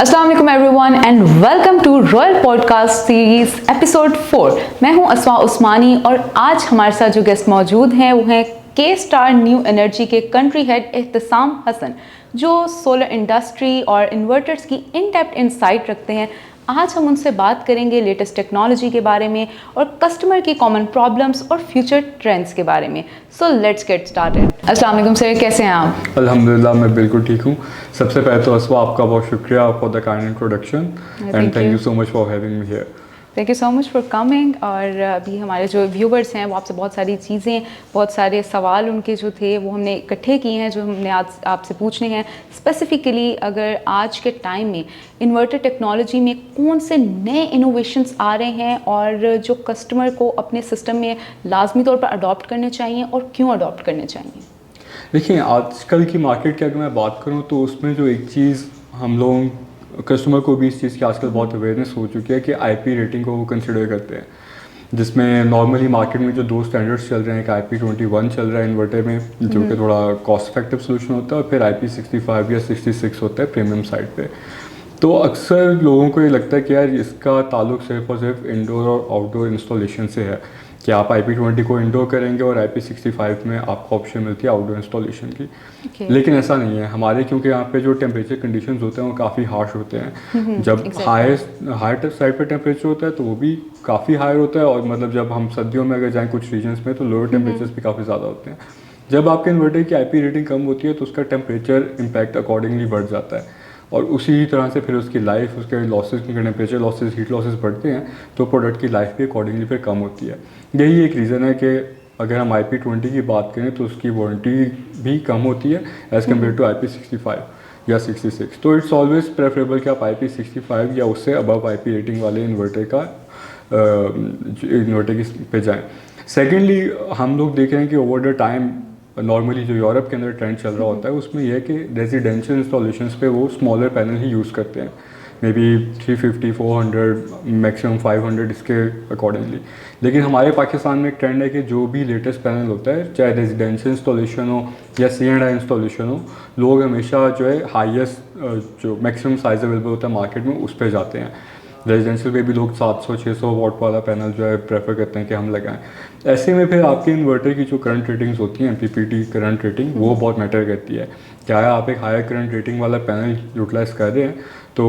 अस्सलाम वालेकुम everyone and welcome to royal podcast series episode 4। मैं हूं अस्मा उस्मानी और आज हमारे साथ जो गेस्ट मौजूद हैं वो हैं के स्टार न्यू एनर्जी के कंट्री हेड एहतसाम हसन, जो सोलर इंडस्ट्री और इन्वर्टर्स की इन डेप्थ इंसाइट रखते हैं। आज हम उनसे बात करेंगे लेटेस्ट टेक्नोलॉजी के बारे में और कस्टमर की कॉमन प्रॉब्लम्स और फ्यूचर ट्रेंड्स के बारे में। So let's get started. अस्सलाम वालेकुम सर, कैसे हैं आप? अल्हम्दुलिल्लाह, मैं बिल्कुल ठीक हूँ। सबसे पहले तो अस्वा, आपका बहुत शुक्रिया for the kind introduction and thank you so much for having me here. Thank you so much for coming. और अभी हमारे जो व्यूवर्स हैं वो आपसे बहुत सारी चीज़ें, बहुत सारे सवाल उनके जो थे वो हमने इकट्ठे किए हैं, जो हमने आज आपसे पूछने हैं। स्पेसिफ़िकली अगर आज के टाइम में इन्वर्टर टेक्नोलॉजी में कौन से नए इनोवेशंस आ रहे हैं और जो कस्टमर को अपने सिस्टम में लाजमी तौर पर अडॉप्ट करने चाहिए और क्यों अडॉप्ट करने चाहिए? देखिए, आजकल की मार्केट की अगर मैं बात करूँ तो उसमें जो एक चीज़ हम लोग कस्टमर को भी इस चीज़ की आजकल बहुत अवेयरनेस हो चुकी है कि आईपी रेटिंग को वो कंसिडर करते हैं, जिसमें नॉर्मली मार्केट में जो दो स्टैंडर्ड्स चल रहे हैं, कि IP21 चल रहा है इन्वर्टर में जो कि थोड़ा कॉस्ट इफेक्टिव सोल्यूशन होता है, और फिर IP65 या 66 होता है प्रीमियम साइड पे। तो अक्सर लोगों को ये लगता है कि यार इसका ताल्लुक सिर्फ और सिर्फ इंडोर और आउटडोर इंस्टॉलेशन से है, कि आप IP20 को इंडोर करेंगे और IP65 में आपको ऑप्शन मिलती है आउटडोर इंस्टॉलेशन की। लेकिन ऐसा नहीं है हमारे, क्योंकि यहाँ पे जो टेम्परेचर कंडीशंस होते हैं वो काफ़ी हार्श होते हैं। जब हायर साइड पे टेम्परेचर होता है तो वो भी काफ़ी हायर होता है, और मतलब जब हम सर्दियों में अगर जाएँ कुछ रीजन्स में तो लोअर टेम्परेचर्स भी काफ़ी ज़्यादा होते हैं। जब आपके इन्वर्टर की IP रेटिंग कम होती है तो उसका टेम्परेचर इम्पैक्ट अकॉर्डिंगली बढ़ जाता है, और उसी तरह से फिर उसकी लाइफ, उसके losses, temperature losses, heat losses बढ़ते हैं तो प्रोडक्ट की लाइफ भी अकॉर्डिंगली फिर कम होती है। यही एक रीज़न है कि अगर हम IP20 की बात करें तो उसकी वारंटी भी कम होती है एज़ कम्पेयर टू IP65 या 66। तो इट्स ऑलवेज प्रेफरेबल कि आप IP65 या उससे अबव IP रेटिंग वाले इन्वर्टर की पे जाएँ। सेकेंडली, हम लोग देख रहे हैं कि ओवर द टाइम नॉर्मली जो यूरोप के अंदर ट्रेंड चल रहा होता है उसमें यह है कि रेजिडेंशियल इंस्टॉलेशंस पे वो स्मॉलर पैनल ही यूज़ करते हैं, मे बी 350, 400, मैक्सिमम 500 इसके अकॉर्डिंगली। लेकिन हमारे पाकिस्तान में एक ट्रेंड है कि जो भी लेटेस्ट पैनल होता है, चाहे रेजिडेंशियल इंस्टॉलेशन हो या C&I इंस्टॉलेशन हो, लोग हमेशा जो है हाईएस्ट जो मैक्सिमम साइज़ अवेलेबल होता है मार्केट में उस पर जाते हैं। रेजिडेंशियल पे भी लोग 700-600 वाट वाला पैनल जो है प्रेफर करते हैं कि हम लगाएं। ऐसे में फिर आपके इन्वर्टर की जो करंट रेटिंग्स होती हैं, MPPT करंट रेटिंग, वो बहुत मैटर करती है। क्या है, आप एक हायर करंट रेटिंग वाला पैनल यूटिलाइज़ कर रहे हैं तो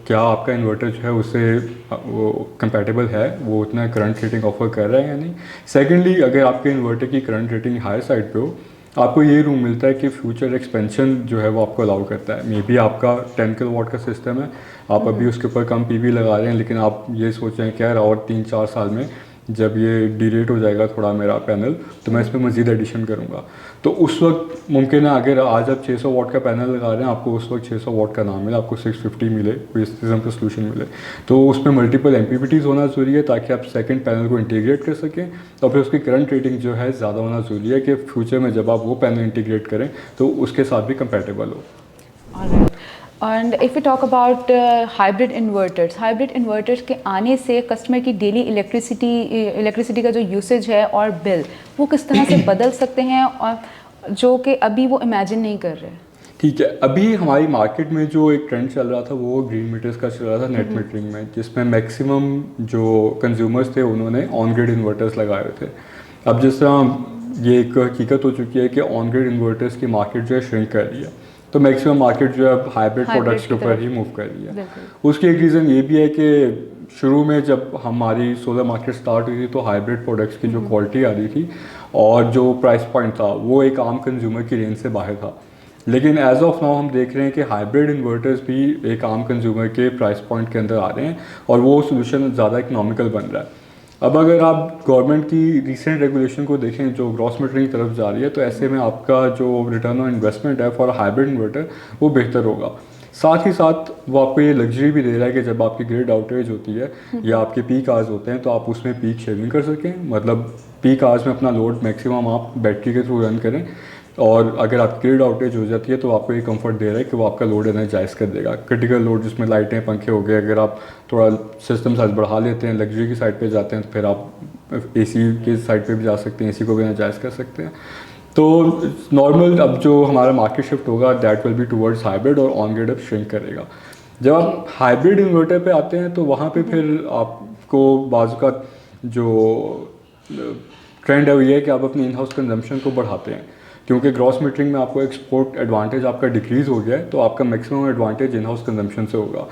क्या आपका इन्वर्टर जो है उससे वो कंपैटिबल है, वो उतना करंट रेटिंग ऑफर कर रहा है या नहीं। सेकेंडली, अगर आपके इन्वर्टर की करंट रेटिंग हायर साइड पे हो, आपको ये रूम मिलता है कि फ्यूचर एक्सपेंशन जो है वो आपको अलाउ करता है। मे बी आपका 10 किलोवाट का सिस्टम है, आप अभी उसके ऊपर कम PV लगा रहे हैं, लेकिन आप ये सोच रहे हैं कि यार और 3-4 साल में जब ये डीरेट हो जाएगा थोड़ा मेरा पैनल, तो मैं इसमें मज़ीद एडिशन करूँगा। तो उस वक्त मुमकिन है अगर आज आप 600 वाट का पैनल लगा रहे हैं, आपको उस वक्त 600 वाट का ना मिले, आपको 650 मिले, कोई इस किस्म का सोल्यूशन मिले। तो उसमें मल्टीपल MPPTs होना ज़रूरी है ताकि आप सेकंड पैनल को इंटीग्रेट कर सकें, और फिर उसकी करंट रेटिंग जो है ज़्यादा होना ज़रूरी है कि फ्यूचर में जब आप वो पैनल इंटीग्रेट करें तो उसके साथ भी कंपैटिबल हो। And if you talk about hybrid inverters के आने से कस्टमर की डेली इलेक्ट्रिसिटी का जो यूसेज है और बिल, वो किस तरह से बदल सकते हैं, और जो कि अभी वो इमेजिन नहीं कर रहे? ठीक है, अभी हमारी मार्केट में जो एक ट्रेंड चल रहा था वो ग्रीन मीटर्स का चल रहा था, नेट मीटरिंग में, जिसमें मैक्सिमम जो कंज्यूमर्स थे उन्होंने ऑन ग्रिड इन्वर्टर्स लगाए हुए थे। अब जिस तरह ये एक हकीकत हो चुकी है कि ऑन ग्रिड इन्वर्टर्स की मार्केट जो है श्रिंक कर रही है, तो मैक्सिमम मार्केट जो है हाइब्रिड प्रोडक्ट्स के ऊपर ही मूव कर रही है। उसकी एक रीज़न ये भी है कि शुरू में जब हमारी सोलर मार्केट स्टार्ट हुई थी तो हाइब्रिड प्रोडक्ट्स की जो क्वालिटी आ रही थी और जो प्राइस पॉइंट था वो एक आम कंज्यूमर की रेंज से बाहर था। लेकिन एज ऑफ नाउ हम देख रहे हैं कि हाइब्रिड इन्वर्टर्स भी एक आम कंज्यूमर के प्राइस पॉइंट के अंदर आ रहे हैं, और वो सोल्यूशन ज़्यादा इकोनॉमिकल बन रहा है। अब अगर आप गवर्नमेंट की रिसेंट रेगुलेशन को देखें जो ग्रॉस मीटरिंग की तरफ जा रही है, तो ऐसे में आपका जो रिटर्न ऑन इन्वेस्टमेंट है फॉर हाइब्रिड इन्वर्टर वो बेहतर होगा। साथ ही साथ वो आपको ये लग्जरी भी दे रहा है कि जब आपकी ग्रिड आउटेज होती है या आपके पीक आवर्स होते हैं तो आप उसमें पीक शेविंग कर सकें, मतलब पीक आवर्स में अपना लोड मैक्सिमम आप बैटरी के थ्रू रन करें, और अगर आपकी ग्रिड आउटेज हो जाती है तो आपको ये कंफर्ट दे रहा है कि वो आपका लोड एनर्जाइज कर देगा। क्रिटिकल लोड जिसमें लाइटें, पंखे हो गए, अगर आप थोड़ा सिस्टम साइज बढ़ा लेते हैं, लग्जरी की साइड पे जाते हैं, तो फिर आप AC के साइड पे भी जा सकते हैं, AC को भी एनर्जाइज कर सकते हैं। तो नॉर्मल अब जो हमारा मार्केट शिफ्ट होगा that will be towards hybrid, और ऑन ग्रिड अब श्रिंक करेगा। जब आप हाइब्रिड इन्वर्टर पे आते हैं तो वहाँ पे फिर आपको बाजू का जो ट्रेंड है वो ये है कि आप अपनी इन हाउस कंजम्पशन को बढ़ाते हैं, क्योंकि ग्रॉस मीटरिंग में आपको एक्सपोर्ट एडवांटेज आपका डिक्रीज़ हो गया है, तो आपका maximum advantage in house consumption से होगा।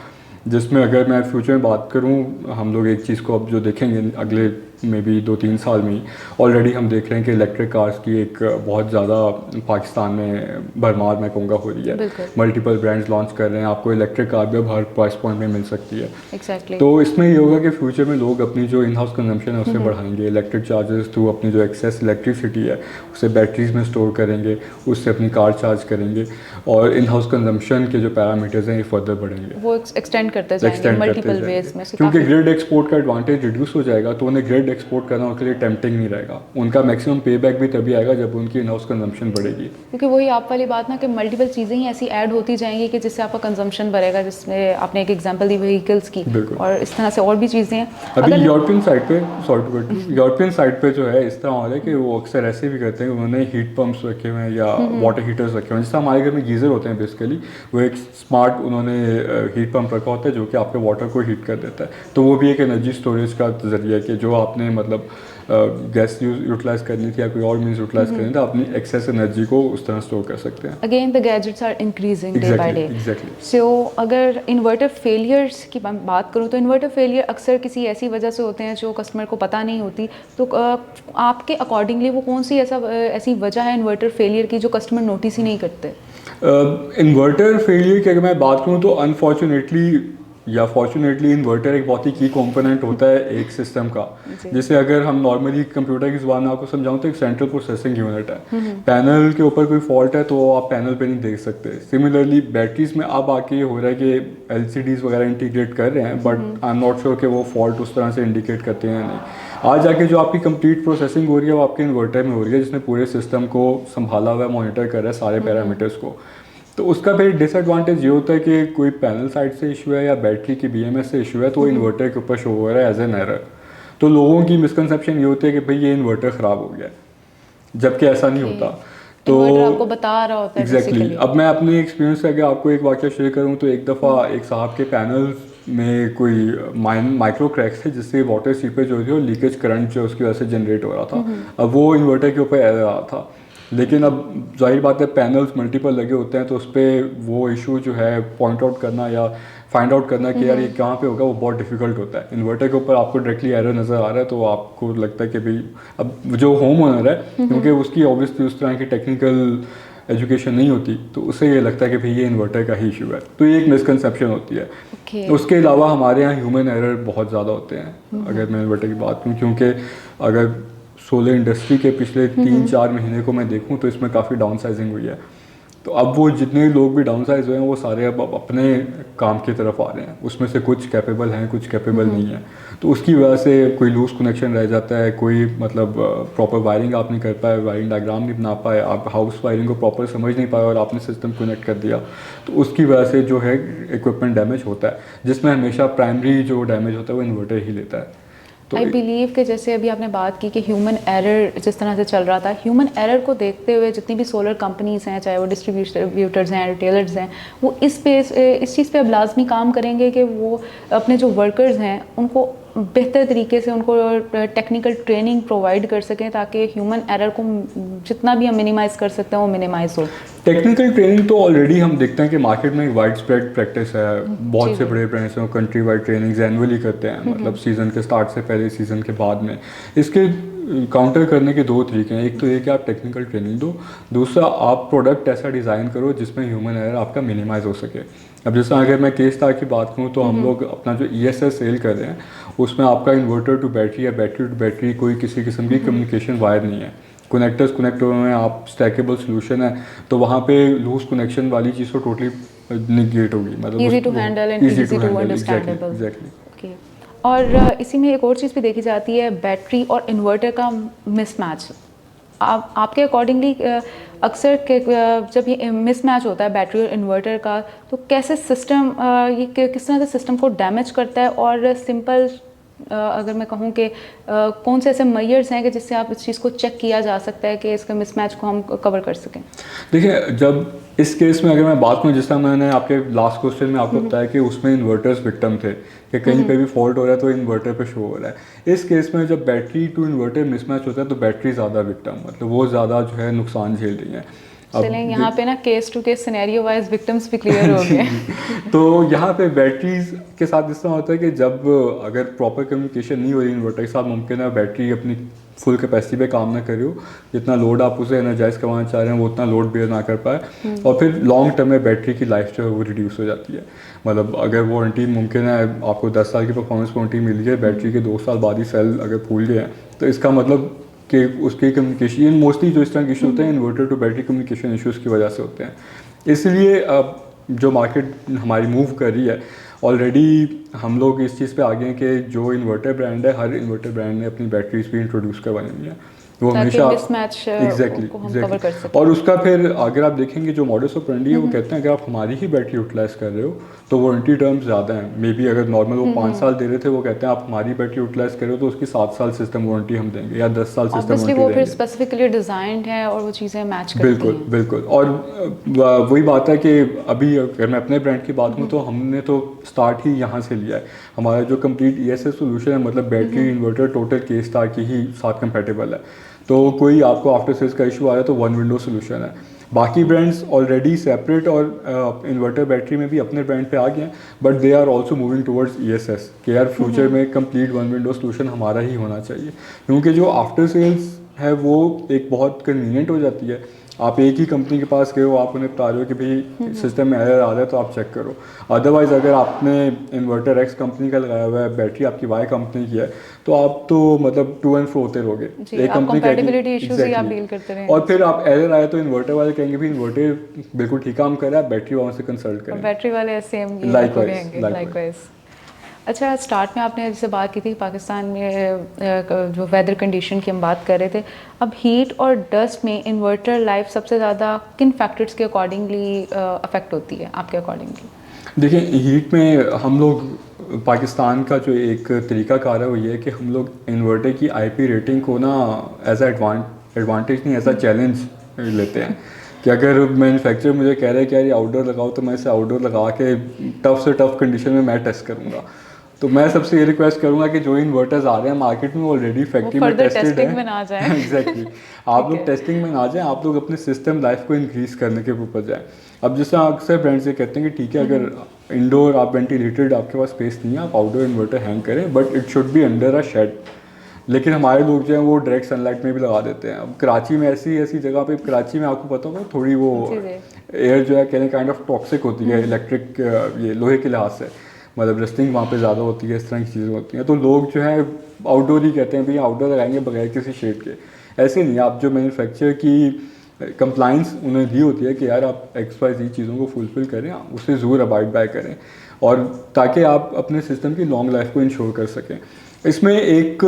जिसमें अगर मैं फ्यूचर में बात करूं, हम लोग एक चीज़ को अब जो देखेंगे अगले में भी 2-3 साल में ऑलरेडी हम देख रहे हैं कि इलेक्ट्रिक कार्स की एक बहुत ज़्यादा पाकिस्तान में भरमार मैं कहूँगा हो रही है। मल्टीपल ब्रांड्स लॉन्च कर रहे हैं, आपको इलेक्ट्रिक कार भी अब हर प्राइस पॉइंट में मिल सकती है। Exactly. तो इसमें ये होगा कि फ्यूचर में लोग अपनी जो इन हाउस कंजम्पशन है उसे बढ़ाएंगे, इलेक्ट्रिक चार्जेस थ्रू अपनी जो एक्सेस इलेक्ट्रिसिटी है उसे बैटरीज में स्टोर करेंगे, उससे अपनी कार चार्ज करेंगे और इन हाउस कंजम्पशन के जो पैरामीटर्स हैं ये फर्दर बढ़ेंगे, वो एक्सटेंड करते जाएंगे मल्टीपल वेज में। क्योंकि ग्रिड एक्सपोर्ट का एडवांटेज रिड्यूस हो जाएगा, तो उन्हें ग्रिड एक्सपोर्ट करना उनके लिए टेम्पटिंग नहीं रहेगा। उनका मैक्सिमम पे बैक भी तभी आएगा जब उनकी इन हाउस कंजम्पशन बढ़ेगी, क्योंकि वही आप वाली बात ना कि मल्टीपल चीज़ें ही ऐसी ऐड होती जाएंगी कि जिससे आपका कंजम्पशन बढ़ेगा, जिसमें आपने एक एग्जांपल दी व्हीकल्स की, और इस तरह से और भी चीज़ें हैं। अभी यूरोपियन साइड पे यूरोपियन साइड पे जो है इस तरह हो रहा है कि वो अक्सर ऐसे भी करते हैं, उन्होंने हीट पंप्स रखे हुए हैं या वाटर हीटर्स रखे हुए हैं। जैसे हमारे घर में गीज़र होते हैं बेसिकली, वो एक स्मार्ट उन्होंने हीट पंप रखा होता है जो कि आपके वाटर को हीट कर देता है। तो वो भी एक एनर्जी स्टोरेज का जरिया है कि जो आपने मतलब गैस यूटिलाइज करनी थी या कोई और मीन्स यूटिलाइज करनी थी, अपनी एक्सेस एनर्जी को उस तरह स्टोर कर सकते हैं। Again the gadgets are increasing day by day. So अगर इन्वर्टर फेलियर्स की बात करूँ तो इन्वर्टर फेलियर अक्सर किसी ऐसी वजह से होते हैं जो कस्टमर को पता नहीं होती, तो आपके अकॉर्डिंगली वो कौन सी ऐसी वजह है इन्वर्टर फेलियर की जो कस्टमर नोटिस ही नहीं करते? इन्वर्टर फेलियर की अगर मैं बात करूँ तो अनफॉर्चुनेटली या फॉर्चुनेटली इन्वर्टर एक बहुत ही की कंपोनेंट होता है एक सिस्टम का। जैसे अगर हम नॉर्मली कंप्यूटर की ज़ुबान में आपको समझाऊं तो एक सेंट्रल प्रोसेसिंग यूनिट है। पैनल के ऊपर कोई फॉल्ट है तो आप पैनल पे नहीं देख सकते। सिमिलरली बैटरीज में अब आके ये हो रहा है कि LCDs वगैरह इंटीग्रेट कर रहे हैं, but I am not sure कि वो फॉल्ट उस तरह से इंडिकेट करते हैं या नहीं। आज जाके जो आपकी कंप्लीट प्रोसेसिंग हो रही है वो आपके इन्वर्टर में हो रही है, जिसने पूरे सिस्टम को संभाला हुआ है, मॉनिटर कर रहा है सारे पैरामीटर्स को। तो उसका फिर डिसएडवांटेज ये होता है कि कोई पैनल साइड से इशू है या बैटरी की BMS से इशू है तो वो इन्वर्टर के ऊपर शो हो रहा है एज एन एरर। तो लोगों की मिसकंसेप्शन ये होती है कि भाई ये इन्वर्टर ख़राब हो गया, जबकि ऐसा नहीं होता। तो आपको बता रहा होता है एग्जैक्टली। अब मैं अपने एक्सपीरियंस से अगर आपको एक वाक़या शेयर करूँ तो एक दफ़ा एक साहब के पैनल्स में कोई माइक्रो क्रैक्स थे जिससे वाटर सीपेज हो रही और लीकेज करंट जो उसकी वजह से जनरेट हो रहा था। अब वो इन्वर्टर के ऊपर एरर आ रहा था, लेकिन अब जाहिर बात है पैनल्स मल्टीपल लगे होते हैं तो उस पर वो इशू जो है पॉइंट आउट करना या फाइंड आउट करना कि यार ये कहाँ पे होगा वो बहुत डिफिकल्ट होता है। इन्वर्टर के ऊपर आपको डायरेक्टली एरर नज़र आ रहा है तो आपको लगता है कि भाई अब जो होम ओनर है क्योंकि उसकी ऑब्वियसली उस तरह की टेक्निकल एजुकेशन नहीं होती तो उसे ये लगता है कि भाई ये इन्वर्टर का ही इशू है, तो ये एक मिसकंसेप्शन होती है। उसके अलावा हमारे यहाँ ह्यूमन एरर बहुत ज़्यादा होते हैं अगर मैं इन्वर्टर की बात करूँ, क्योंकि अगर सोलर इंडस्ट्री के पिछले 3-4 महीने को मैं देखूं तो इसमें काफ़ी डाउन साइजिंग हुई है। तो अब वो जितने लोग भी डाउन साइज हुए हैं वो सारे अब अपने काम की तरफ आ रहे हैं, उसमें से कुछ कैपेबल हैं कुछ कैपेबल नहीं है। तो उसकी वजह से कोई लूज कनेक्शन रह जाता है, कोई मतलब प्रॉपर वायरिंग आप नहीं कर पाए, वायरिंग डायग्राम नहीं बना पाए, आप हाउस वायरिंग को प्रॉपर समझ नहीं पाए और आपने सिस्टम कनेक्ट कर दिया, तो उसकी वजह से जो है इक्विपमेंट डैमेज होता है, जिसमें हमेशा प्राइमरी जो डैमेज होता है वो इन्वर्टर ही लेता है। आई बिलीव कि जैसे अभी आपने बात की कि ह्यूमन एरर जिस तरह से चल रहा था, ह्यूमन एरर को देखते हुए जितनी भी सोलर कंपनीज हैं, चाहे वो डिस्ट्रीब्यूटर्स हैं, रिटेलर्स हैं, वो इस चीज़ पे अब लाजमी काम करेंगे कि वो अपने जो वर्कर्स हैं उनको बेहतर तरीके से उनको टेक्निकल ट्रेनिंग प्रोवाइड कर सकें ताकि ह्यूमन एरर को जितना भी हम मिनिमाइज़ कर सकते हैं वो मिनिमाइज़ हो। टेक्निकल ट्रेनिंग तो ऑलरेडी हम देखते हैं कि मार्केट में वाइड स्प्रेड प्रैक्टिस है, बहुत से बड़े ब्रांड्स हैं कंट्री वाइड ट्रेनिंग्स एनुअली करते हैं, मतलब सीज़न के स्टार्ट से पहले, सीज़न के बाद में। इसके काउंटर करने के 2 तरीके हैं, एक तो ये कि आप टेक्निकल ट्रेनिंग दो, दूसरा आप प्रोडक्ट ऐसा डिज़ाइन करो जिसमें ह्यूमन एरर आपका मिनिमाइज़ हो सके। अब जैसा अगर मैं केस स्टार की बात करूँ तो हम लोग अपना जो ESS सेल कर रहे हैं उसमें आपका इन्वर्टर टू बैटरी या बैटरी टू बैटरी कोई किसी किस्म की कम्युनिकेशन वायर नहीं है, कनेक्टर्स कनेक्ट हुए हैं, आप स्टैकेबल सोल्यूशन है, तो वहाँ पे लूज कनेक्शन वाली चीज़ तो टोटली निगेट होगी, मतलब easy to handle and easy to understandable. Exactly. और इसी में एक और चीज़ भी देखी जाती है, बैटरी और इन्वर्टर का मिसमैच। आपके अकॉर्डिंगली अक्सर जब ये मिसमैच होता है बैटरी और इन्वर्टर का, तो कैसे सिस्टम ये किस तरह से सिस्टम को डैमेज करता है और सिंपल अगर मैं कहूँ कि कौन से ऐसे मेजर्स हैं कि जिससे आप इस चीज़ को चेक किया जा सकता है कि इसका मिसमैच को हम कवर कर सकें? देखिए, जब इस केस में अगर मैं बात करूँ, जिस तरह मैंने आपके लास्ट क्वेश्चन में आपको बताया कि उसमें इन्वर्टर्स विक्टिम थे कि कहीं पे भी फॉल्ट हो रहा है तो इन्वर्टर पे शो हो रहा है। इस केस में जब बैटरी टू इन्वर्टर मिसमैच होता है तो बैटरी ज़्यादा विक्टिम, मतलब वो ज़्यादा जो है नुकसान झेल रही है। चलें, यहाँ पे ना case to case scenario wise victims भी क्लियर हो गए। तो यहाँ पे बैटरीज के साथ इस तरह होता है कि जब अगर प्रॉपर कम्युनिकेशन नहीं हो रही इन्वर्टर के साथ, मुमकिन है बैटरी अपनी फुल कैपेसिटी पे काम ना करे हो, जितना लोड आप उसे एनर्जाइज करवाना चाह रहे हैं वो उतना लोड बेयर ना कर पाए, और फिर लॉन्ग टर्म में बैटरी की लाइफ जो है वो रिड्यूस हो जाती है। मतलब अगर वारंटी मुमकिन है आपको 10 साल की परफॉर्मेंस वारंटी मिली है, बैटरी के 2 साल बाद ही सेल अगर फूल गए हैं, तो इसका मतलब कि उसकी कम्युनिकेशन मोस्टली जो इस तरह के इशू होते हैं inverter to battery communication issues की वजह से होते हैं। इसलिए अब जो मार्केट हमारी मूव कर रही है, ऑलरेडी हम लोग इस चीज़ पे आ गए हैं कि जो इन्वर्टर ब्रांड है, हर इन्वर्टर ब्रांड ने अपनी बैटरीज भी इंट्रोड्यूस करवानी हुई है, वो हमेशा एग्जैक्टली। और उसका फिर अगर आप देखेंगे जो मॉडल्स ऑफ ऑपरेंडी है वो कहते हैं अगर आप हमारी ही बैटरी यूटिलाइज कर रहे हो तो वारंटी टर्म्स ज़्यादा हैं। मे बी अगर नॉर्मल वो 5 साल दे रहे थे, वो कहते हैं आप हमारी बैटरी यूटिलाइज कर रहे हो तो उसकी 7 साल सिस्टम वारंटी हम देंगे या 10 साल सिस्टम वारंटी वो देंगे। फिर स्पेसिफिकली डिजाइंड है और वो चीज़ें मैच करती हैं। बिल्कुल बिल्कुल। और वही बात है कि अभी अगर मैं अपने ब्रांड की बात करूँ तो हमने तो स्टार्ट ही यहाँ से लिया है। हमारा जो कंप्लीट ESS सोल्यूशन है, मतलब बैटरी इन्वर्टर टोटल K-स्टार की ही साथ कंपेटेबल है। तो कोई आपको आफ्टर सेल्स का इशू आ रहा है तो वन विंडो सोल्यूशन है। बाकी ब्रांड्स ऑलरेडी सेपरेट और इन्वर्टर बैटरी में भी अपने ब्रांड पे आ गए हैं, but they are also moving towards ESS कि यार फ्यूचर में कंप्लीट वन विंडो सोल्यूशन हमारा ही होना चाहिए, क्योंकि जो आफ्टर सेल्स है वो एक बहुत कन्वीनियंट हो जाती है। आप एक ही कंपनी के पास गए हो, आप उन्हें बता रहे हो कि भाई सिस्टम में एरर आ रहा है तो आप चेक करो। अदरवाइज अगर आपने इन्वर्टर X कंपनी का लगाया हुआ है, बैटरी आपकी Y कंपनी की है, तो आप तो मतलब टू एंड फ्रो होते रहोगे, एक कंपनी कंपैटिबिलिटी इश्यूज ही आप डील करते रहेंगे। और फिर आप एरर आए तो इन्वर्टर वाले कहेंगे भी इन्वर्टर बिल्कुल ठीक काम कर रहा है, बैटरी वालों से कंसल्ट करें। बैटरी वाले सेम लाइकवाइज। अच्छा, स्टार्ट में आपने जैसे बात की थी पाकिस्तान में जो वेदर कंडीशन की हम बात कर रहे थे, अब हीट और डस्ट में इन्वर्टर लाइफ सबसे ज़्यादा किन फैक्टर्स के अकॉर्डिंगली अफेक्ट होती है आपके अकॉर्डिंगली? देखिए, हीट में हम लोग पाकिस्तान का जो एक तरीकाकार है वो ये है कि हम लोग इन्वर्टर की IP रेटिंग को ना एज ए एडवांटेज नहीं, एज अ चैलेंज लेते हैं कि अगर मैन्युफैक्चरर मुझे कह रहे हैं कि यार ये आउटडोर लगाओ तो मैं इसे आउटडोर लगा के टफ से टफ कंडीशन में मैं टेस्ट करूँगा। तो मैं सबसे ये रिक्वेस्ट करूंगा कि जो इन्वर्टर्स आ रहे हैं मार्केट में ऑलरेडी फैक्ट्री में टेस्टेड है, एग्जैक्टली आप लोग टेस्टिंग में ना जाएं, आप लोग अपने सिस्टम लाइफ को इंक्रीज करने के ऊपर जाएं। अब जैसे अक्सर ब्रांड्स ये कहते हैं कि ठीक है अगर इंडोर आप वेंटिलेटेड आपके पास स्पेस नहीं है, आप आउटडोर इन्वर्टर हैंग करें, but it should be under a shade. लेकिन हमारे लोग जो हैं वो डायरेक्ट सनलाइट में भी लगा देते हैं। अब कराची में ऐसी जगह पे, कराची में आपको पता होगा थोड़ी वो एयर जो है काइंड ऑफ टॉक्सिक होती है इलेक्ट्रिक ये लोहे के लिहाज से, मतलब रस्टिंग वहाँ पे ज़्यादा होती है, इस तरह की चीज़ें होती हैं। तो लोग जो है आउटडोर ही कहते हैं भाई आउटडोर लगाएंगे बगैर किसी शेड के। ऐसे नहीं, आप जो मैन्युफैक्चर की कंप्लाइंस उन्हें दी होती है कि यार आप XYZ चीज़ों को फुलफिल करें, उससे ज़रूर अबाइड बाय करें, और ताकि आप अपने सिस्टम की लॉन्ग लाइफ को इंश्योर कर सकें। इसमें एक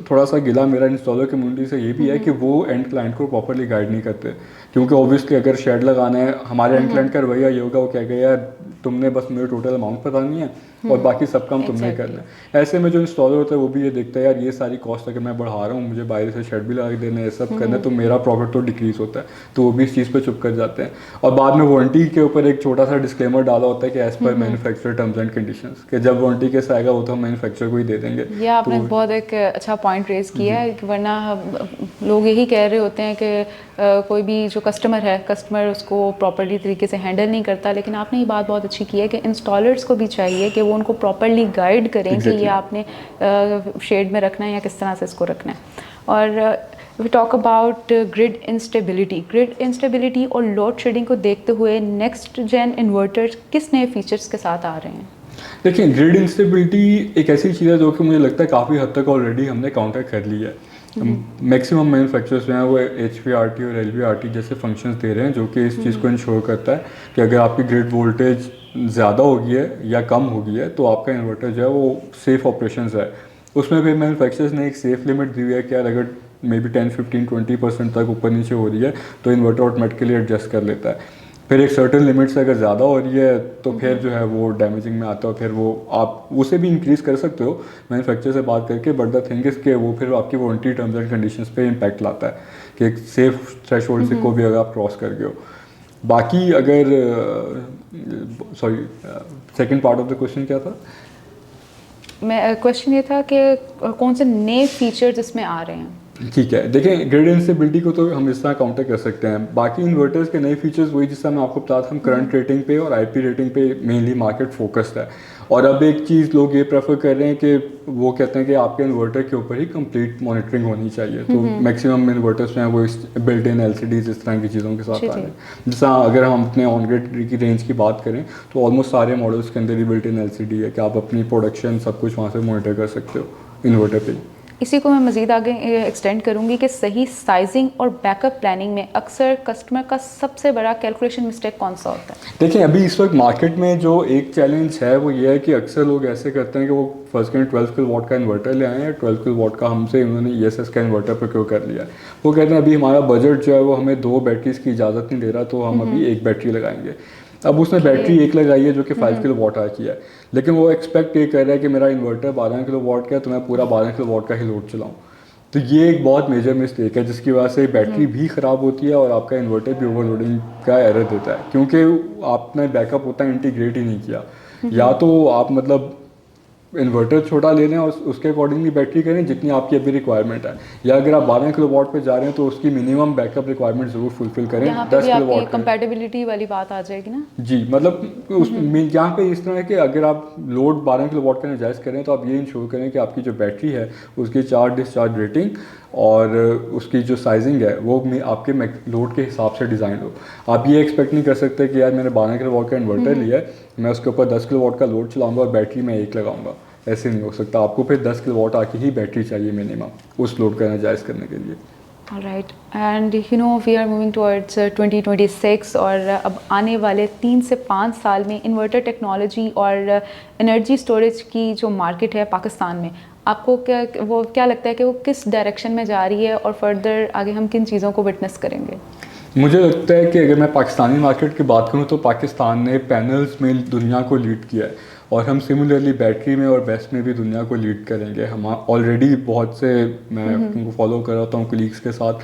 थोड़ा सा गिला मेरा इंस्टॉलर कम्युनिटी से ये भी है कि वो एंड क्लाइंट को प्रॉपरली गाइड नहीं करते, क्योंकि ऑब्वियसली अगर शेड लगाना है, हमारे एंड क्लाइंट का रवैया ये होगा, वो कहेगा यार तुमने बस मुझे टोटल अमाउंट पता नहीं है और बाकी सब काम तुमने करना है। ऐसे में जो इंस्टॉलर होता है वो भी ये देखता है यार ये सारी कॉस्ट अगर मैं बढ़ा रहा हूँ, मुझे बाहर से शेड भी लगा के देना है, सब करना है, तो मेरा प्रॉफिट तो डिक्रीज होता है, तो वो भी इस चीज़ पे चुप कर जाते हैं। और बाद में वारंटी के ऊपर एक छोटा सा डिस्क्लेमर डाला होता है कि as per manufacturer terms and conditions, कि जब वारंटी केस आएगा वो तो हम मैन्युफैक्चरर को ही दे देंगे। ये आपने बहुत एक अच्छा पॉइंट रेज किया है, वरना लोग यही कह रहे होते हैं कि कोई भी जो कस्टमर है, कस्टमर उसको प्रॉपर्ली तरीके से हैंडल नहीं करता। लेकिन आपने ये बात बहुत अच्छी की है कि इंस्टॉलर्स को भी चाहिए कि वो उनको प्रॉपर्ली गाइड करें कि ये आपने शेड में रखना है या किस तरह से इसको रखना है। और we talk about grid instability और लोड शेडिंग को देखते हुए नेक्स्ट जेन इन्वर्टर्स किस नए फीचर्स के साथ आ रहे हैं? देखिए, ग्रिड इंस्टेबिलिटी एक ऐसी चीज़ है जो कि मुझे लगता है काफ़ी हद तक ऑलरेडी हमने काउंटर कर ली है। मैक्सिमम मैन्युफैक्चरर्स जो हैं वो HVRT और LVRT जैसे फंक्शंस दे रहे हैं जो कि इस चीज़ को इंश्योर करता है कि अगर आपकी ग्रिड वोल्टेज ज़्यादा होगी है या कम होगी है तो आपका इन्वर्टर जो है वो सेफ़ ऑपरेशंस है। उसमें भी मैन्युफैक्चरर्स ने एक सेफ लिमिट दी हुई है कि यार अगर मे बी 10, 15, 20% तक ऊपर नीचे हो रही है तो इन्वर्टर ऑटोमेटिकली एडजस्ट कर लेता है। फिर एक सर्टन लिमिट से अगर ज़्यादा हो रही है तो फिर जो है वो डैमेजिंग में आता है, फिर वो आप उसे भी इंक्रीज़ कर सकते हो मैन्युफैक्चर से बात करके, बट द थिंग इज़ के वो फिर आपकी वारंटी टर्म्स एंड कंडीशंस पे इम्पैक्ट लाता है कि एक सेफ थ्रेशोल्ड से को भी अगर आप क्रॉस कर गए हो। बाकी अगर sorry, second part of the question क्या था? मैं क्वेश्चन ये था कि कौन से नए फीचर्स इसमें आ रहे हैं। ठीक है, देखें ग्रिड इंस्टेबिलिटी को तो हम इस तरह काउंटर कर सकते हैं। बाकी इन्वर्टर्स के नए फीचर्स वही जिस तरह मैं आपको बताया था, हम करंट रेटिंग पे और आईपी रेटिंग पे मेनली मार्केट फोकस्ड है। और अब एक चीज़ लोग ये प्रेफर कर रहे हैं कि वो कहते हैं कि आपके इन्वर्टर के ऊपर ही कंप्लीट मॉनिटरिंग होनी चाहिए। तो मैक्सिमम इन्वर्टर्स में वो बिल्ट इन एलसीडीज इस तरह की चीज़ों के साथ आ रहे हैं। जैसा अगर हम अपने ऑन ग्रिड की रेंज की बात करें तो ऑलमोस्ट सारे मॉडल्स के अंदर ही बिल्ट इन एलसीडी है कि आप अपनी प्रोडक्शन सब कुछ वहाँ से मॉनिटर कर सकते हो इन्वर्टर पे। इसी को मैं मज़ीद आगे एक्सटेंड करूँगी कि सही साइजिंग और बैकअप प्लानिंग में अक्सर कस्टमर का सबसे बड़ा कैलकुलेशन मिस्टेक कौन सा होता है? देखिए अभी इस वक्त मार्केट में जो एक चैलेंज है वो ये है कि अक्सर लोग ऐसे करते हैं कि वो फर्स्ट करें 12 किलो वाट का इन्वर्टर ले आए हैं, 12 किलो वाट का हमसे उन्होंने ESS का इन्वर्टर प्रोक्योर कर लिया है। वो कहते हैं अभी हमारा बजट जो है वो हमें 2 बैटरीज की इजाज़त नहीं दे रहा, तो हम अभी एक बैटरी लगाएंगे। अब उसने बैटरी एक लगाई है जो कि 5 किलो वाट आ की है, लेकिन वो एक्सपेक्ट ये कर रहा है कि मेरा इन्वर्टर 12 किलो वाट का है तो मैं पूरा 12 किलो वाट का ही लोड चलाऊँ। तो ये एक बहुत मेजर मिस्टेक है जिसकी वजह से बैटरी भी ख़राब होती है और आपका इन्वर्टर भी ओवरलोडिंग का एरर देता है, क्योंकि आपने बैकअप उतना इंटीग्रेट ही नहीं किया। या तो आप मतलब इन्वर्टर छोटा ले लें और उसके अकॉर्डिंगली बैटरी करें जितनी आपकी अभी रिक्वायरमेंट है, या अगर आप 12 किलो वाट पे जा रहे हैं तो उसकी मिनिमम बैकअप रिक्वायरमेंट ज़रूर फुलफिल करें। यहाँ पे 10 भी किलो आपकी वाट कंपैटिबिलिटी वाली बात आ जाएगी ना जी, मतलब उस यहाँ पे इस तरह है कि अगर आप लोड 12 किलो वाट का नाजायज़ करें तो आप ये इंश्योर करें कि आपकी जो बैटरी है उसकी चार्ज डिस्चार्ज रेटिंग और उसकी जो साइजिंग है वो आपके लोड के हिसाब से डिज़ाइन हो। आप ये एक्सपेक्ट नहीं कर सकते कि यार मैंने 12 किलो वाट का इन्वर्टर लिया है, मैं उसके ऊपर 10 किलो वाट का लोड चलाऊँगा और बैटरी में एक लगाऊंगा। ऐसे नहीं हो सकता, आपको फिर 10 किलो वाट आके ही बैटरी चाहिए मिनिमम उस लोड का नाजायज़ करने के लिए। Right, and you know we are moving towards 2026 और अब आने वाले 3 से 5 साल में इन्वर्टर टेक्नोलॉजी और एनर्जी स्टोरेज की जो मार्केट है पाकिस्तान में, आपको क्या लगता है कि वो किस डायरेक्शन में जा रही है और फर्दर आगे हम किन चीज़ों को विटनेस करेंगे? मुझे लगता है कि अगर मैं पाकिस्तानी मार्केट की बात करूं तो पाकिस्तान ने पैनल्स में दुनिया को लीड किया है और हम सिमिलरली बैटरी में और बेस्ट में भी दुनिया को लीड करेंगे। हम ऑलरेडी बहुत से, मैं उनको फॉलो कर रहा हूँ कलीग्स के साथ,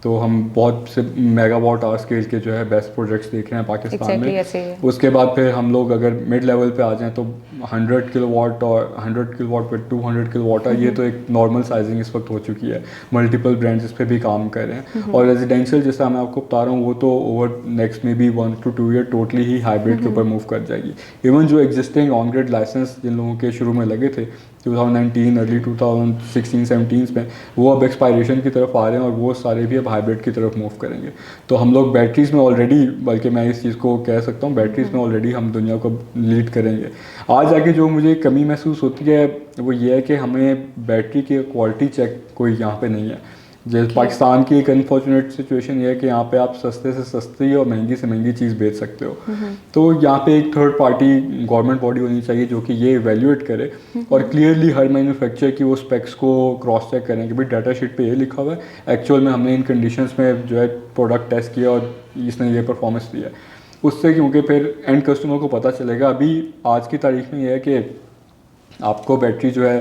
तो हम बहुत से मेगावाट आवर स्केल के जो है बेस्ट प्रोजेक्ट्स देख रहे हैं पाकिस्तान में। उसके बाद फिर हम लोग अगर मिड लेवल पे आ जाएं तो 100 किलो वाट और 100 किलो वाट पर 200 किलो वाट है, ये तो एक नॉर्मल साइजिंग इस वक्त हो चुकी है। मल्टीपल ब्रांड्स इस पर भी काम कर रहे हैं और रेजिडेंशियल जैसा मैं आपको बता रहा हूँ वो तो ओवर नेक्स्ट में भी 1 to 2 year totally he hybrid के ऊपर मूव कर जाएगी। इवन जो एग्जिस्टिंग ऑन ग्रिड लाइसेंस जिन लोगों के शुरू में लगे थे 2019 अर्ली 2016-17 में, वो अब एक्सपायरेशन की तरफ आ रहे हैं और वो सारे भी अब हाइब्रिड की तरफ मूव करेंगे। तो हम लोग बैटरीज़ में ऑलरेडी, बल्कि मैं इस चीज़ को कह सकता हूँ बैटरीज़ में ऑलरेडी हम दुनिया को लीड करेंगे। आज आके जो मुझे कमी महसूस होती है वो ये है कि हमें बैटरी की क्वालिटी चेक कोई यहाँ पे नहीं है। जैसे पाकिस्तान की एक अनफॉर्चुनेट सिचुएशन ये है कि यहाँ पे आप सस्ते से सस्ती और महंगी से महंगी चीज़ बेच सकते हो। तो यहाँ पे एक थर्ड पार्टी गवर्नमेंट बॉडी होनी चाहिए जो कि ये इवेल्युएट करे और क्लियरली हर मैन्युफैक्चर की वो स्पेक्स को क्रॉस चेक करें कि भाई डाटा शीट पे ये लिखा हुआ है, एक्चुअल में हमने इन कंडीशंस में जो है प्रोडक्ट टेस्ट किया और इसने ये परफॉर्मेंस दिया है उससे, क्योंकि फिर एंड कस्टमर को पता चलेगा। अभी आज की तारीख में ये है कि आपको बैटरी जो है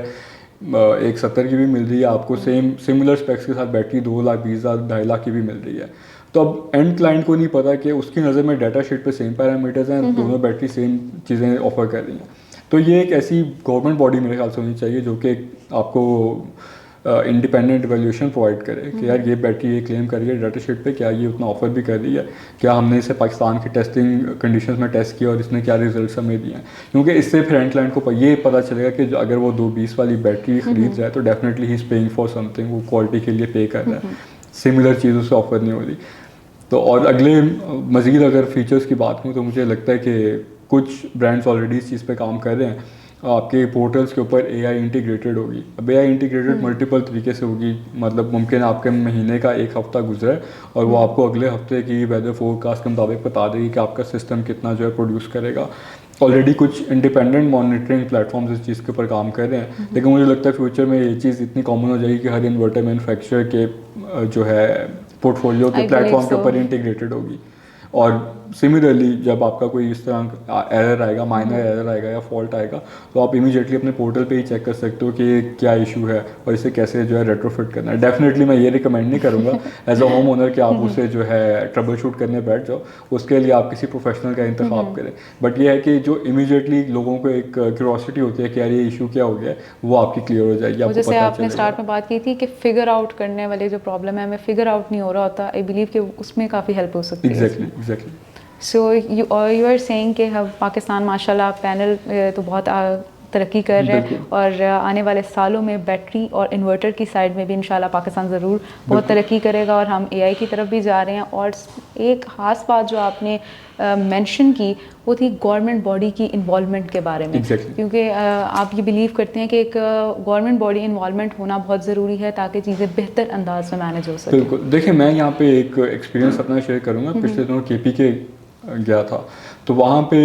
170 की भी मिल रही है, आपको सिमिलर स्पेक्स के साथ बैटरी 2 लाख 20 लाख 2.5 लाख की भी मिल रही है। तो अब एंड क्लाइंट को नहीं पता कि उसकी नज़र में डाटा शीट पे सेम पैरामीटर्स हैं, दोनों बैटरी सेम चीज़ें ऑफर कर रही हैं। तो ये एक ऐसी गवर्नमेंट बॉडी मेरे ख्याल से होनी चाहिए जो कि आपको इंडिपेंडेंट इवैल्यूएशन प्रोवाइड करे कि यार ये बैटरी ये क्लेम कर रही है डाटा शीट पे, क्या ये उतना ऑफर भी कर रही है, क्या हमने इसे पाकिस्तान की टेस्टिंग कंडीशंस में टेस्ट किया और इसने क्या रिजल्ट्स हमें दिए हैं। क्योंकि इससे फिर एंड क्लाइंट को ये पता चलेगा कि अगर वो 220 वाली बैटरी खरीद जाए तो definitely he is paying for something, वो क्वालिटी के लिए पे कर रहा है, सिमिलर चीज़ उससे ऑफर नहीं हो रही। तो और अगले मज़ीद अगर फीचर्स की बात करूँ तो मुझे लगता है कि कुछ ब्रांड्स ऑलरेडी इस चीज़ पे काम कर रहे हैं। आपके पोर्टल्स के ऊपर AI इंटीग्रेटेड होगी। अब AI इंटीग्रेटेड मल्टीपल तरीके से होगी, मतलब मुमकिन आपके महीने का एक हफ़्ता गुजरे और वो आपको अगले हफ्ते की वेदर फोरकास्ट के मुताबिक बता देगी कि आपका सिस्टम कितना जो है प्रोड्यूस करेगा। ऑलरेडी कुछ इंडिपेंडेंट मॉनिटरिंग प्लेटफॉर्म्स इस चीज़ के ऊपर काम कर रहे हैं, लेकिन मुझे लगता है फ्यूचर में ये चीज़ इतनी कॉमन हो जाएगी कि हर इन्वर्टर मैन्युफैक्चरर के जो है पोर्टफोलियो के प्लेटफॉर्म के ऊपर इंटीग्रेटेड होगी। और सिमिलरली जब आपका कोई इस तरह एरर आएगा, माइनर एरर आएगा या फॉल्ट आएगा, तो आप इमीडिएटली अपने पोर्टल पे ही चेक कर सकते हो कि ये क्या इशू है और इसे कैसे जो है रेट्रोफिट करना है। डेफिनेटली मैं ये रिकमेंड नहीं करूँगा एज अ होम ओनर कि आप उसे जो है ट्रबल शूट करने बैठ जाओ, उसके लिए आप किसी प्रोफेशनल का इंतखाब करें। बट ये है कि जो इमीडिएटली लोगों को एक क्यूरोसिटी होती है कि यार ये इशू क्या हो गया है, वो आपकी क्लियर हो जाएगी, आपको जैसे पता आपने स्टार्ट में बात की थी कि फिगर आउट करने वाले जो प्रॉब्लम है, हमें फिगर आउट नहीं हो रहा होता, आई बिलीव कि उसमें काफ़ी हेल्प हो सकती है। Exactly. So you are saying कि हम पाकिस्तान माशाल्लाह पैनल तो बहुत तरक्की कर रहे हैं और आने वाले सालों में बैटरी और इन्वर्टर की साइड में भी इंशाल्लाह पाकिस्तान ज़रूर बहुत तरक्की करेगा और हम एआई की तरफ भी जा रहे हैं। और एक ख़ास बात जो आपने मेंशन की वो थी गवर्नमेंट बॉडी की इन्वॉल्वमेंट के बारे में। क्योंकि आप ये बिलीव करते हैं कि एक गवर्नमेंट बॉडी इन्वॉल्वमेंट होना बहुत ज़रूरी है ताकि चीज़ें बेहतर अंदाज में मैनेज हो सके। बिल्कुल। देखिए, मैं यहाँ पे एक एक्सपीरियंस अपना शेयर करूँगा। पिछले दिनों केपी के गया था, तो वहाँ पे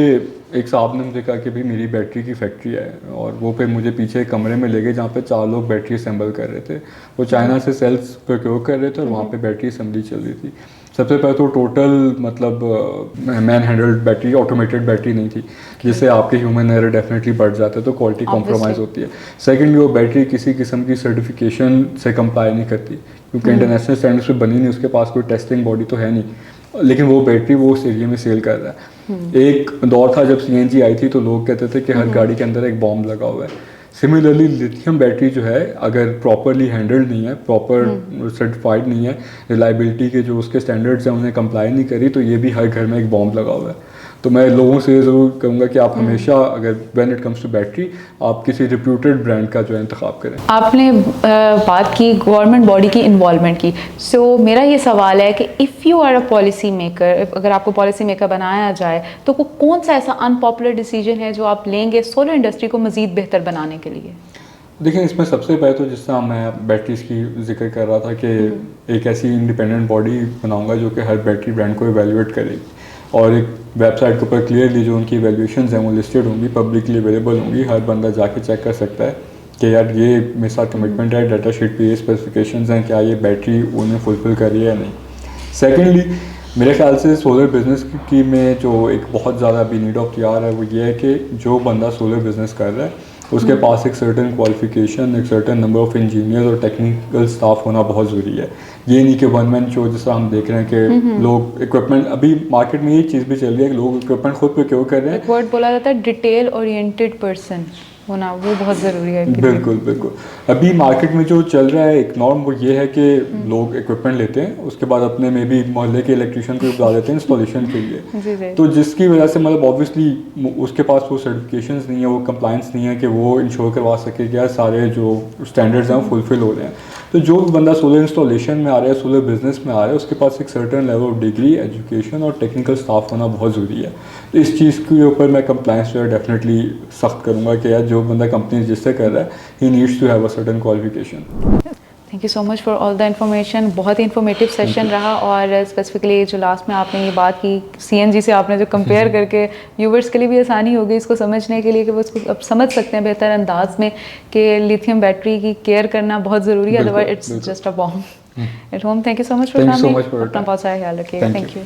एक साहब ने मुझे कहा कि भाई मेरी बैटरी की फैक्ट्री है, और वो फिर मुझे पीछे एक कमरे में ले गए जहाँ पे 4 लोग बैटरी असेंबल कर रहे थे। वो चाइना से सेल्स प्रोक्योर कर रहे थे और वहाँ पे बैटरी असेंबली चल रही थी। सबसे पहले तो टोटल मतलब man handled battery, automated battery नहीं थी, जिससे आपके ह्यूमन एरर डेफिनेटली बढ़ जाता है, तो क्वालिटी कॉम्प्रोमाइज़ होती है। सेकेंडली, वो बैटरी किसी किस्म की सर्टिफिकेशन से कंप्लाई नहीं करती, क्योंकि इंटरनेशनल स्टैंडर्ड्स पे बनी नहीं, उसके पास कोई टेस्टिंग बॉडी तो है नहीं, लेकिन वो बैटरी वो उस एरिया में सेल कर रहा है। एक दौर था जब सीएनजी आई थी तो लोग कहते थे कि हर गाड़ी के अंदर एक बॉम्ब लगा हुआ है। सिमिलरली लिथियम बैटरी जो है, अगर प्रॉपरली हैंडल्ड नहीं है, प्रॉपर सर्टिफाइड नहीं है, रिलायबिलिटी के जो उसके स्टैंडर्ड्स हैं उन्हें कंप्लाई नहीं करी, तो ये भी हर घर में एक बॉम्ब लगा हुआ है। तो मैं लोगों से ज़रूर कहूँगा कि आप हमेशा, अगर when it comes to battery, आप किसी रिप्यूटेड ब्रांड का जो है इंतखाब करें। आपने बात की गवर्नमेंट बॉडी की इन्वॉल्वमेंट की। सो मेरा ये सवाल है कि if you are a policy maker, अगर आपको पॉलिसी मेकर बनाया जाए तो वो कौन सा ऐसा अनपॉपुलर डिसीजन है जो आप लेंगे सोलर इंडस्ट्री को मज़ीद बेहतर बनाने के लिए? देखिए, इसमें सबसे पहले तो जिस तरह मैं बैटरीज की जिक्र कर रहा था कि एक ऐसी इंडिपेंडेंट बॉडी बनाऊंगा जो कि हर बैटरी ब्रांड को इवेल्युएट करेगी, और एक वेबसाइट के ऊपर क्लियरली जो उनकी वैल्यूएशंस हैं वो लिस्टेड होंगी, पब्लिकली अवेलेबल होंगी, हर बंदा जाके चेक कर सकता है कि यार ये मेरे साथ कमिटमेंट है, डाटा शीट पे ये स्पेसिफिकेशंस हैं, क्या ये बैटरी उन्हें फुलफिल कर रही है या नहीं। सेकेंडली, मेरे ख्याल से सोलर बिज़नेस की में जो एक बहुत ज़्यादा अभी नीड ऑफ द आवर है वो ये है कि जो बंदा सोलर बिज़नेस कर रहा है उसके पास एक सर्टेन क्वालिफिकेशन, एक सर्टेन नंबर ऑफ इंजीनियर्स और टेक्निकल स्टाफ होना बहुत ज़रूरी है। ये नहीं कि वन मैन शो जैसा हम देख रहे हैं कि लोग इक्विपमेंट, अभी मार्केट में ये चीज़ भी चल रही है कि लोग इक्विपमेंट खुद प्रोक्योर कर रहे हैं। एक वर्ड बोला जाता है डिटेल ओरिएंटेड पर्सन होना, वो बहुत ज़रूरी है। बिल्कुल बिल्कुल। अभी मार्केट में जो चल रहा है एक नॉर्म वो ये है कि लोग इक्विपमेंट लेते हैं, उसके बाद अपने में भी मोहल्ले के इलेक्ट्रिशियन को बुला देते हैं इंस्टॉलेशन के लिए। तो जिसकी वजह से मतलब ऑब्वियसली उसके पास वो सर्टिफिकेशंस नहीं है, वो कंप्लायंस नहीं है कि वो इंश्योर करवा सके कि यार सारे जो स्टैंडर्ड्स हैं वो फुलफिल हो रहे हैं। तो जो बंदा सोलर इंस्टॉलेशन में आ रहा है, सोलर बिजनेस में आ रहा है, उसके पास एक certain level of degree, education और टेक्निकल स्टाफ होना बहुत ज़रूरी है। तो इस चीज़ के ऊपर मैं कंप्लायंस जो है डेफिनेटली सख्त करूँगा कि यार जो बंदा कंपनी रजिस्टर कर रहा है, he needs to have a certain qualification. Thank you so much for all the information. बहुत ही इन्फॉर्मेटिव सेशन रहा, और स्पेसिफिकली जो लास्ट में आपने ये बात की सीएनजी से, आपने जो कंपेयर करके व्यूवर्स के लिए भी आसानी होगी इसको समझने के लिए कि वो इसको अब समझ सकते हैं बेहतर अंदाज में कि लिथियम बैटरी की केयर करना बहुत ज़रूरी है, otherwise it's just a bomb at home. Thank you so much for coming. अपना बहुत सारा ख्याल रखिए। Thank you.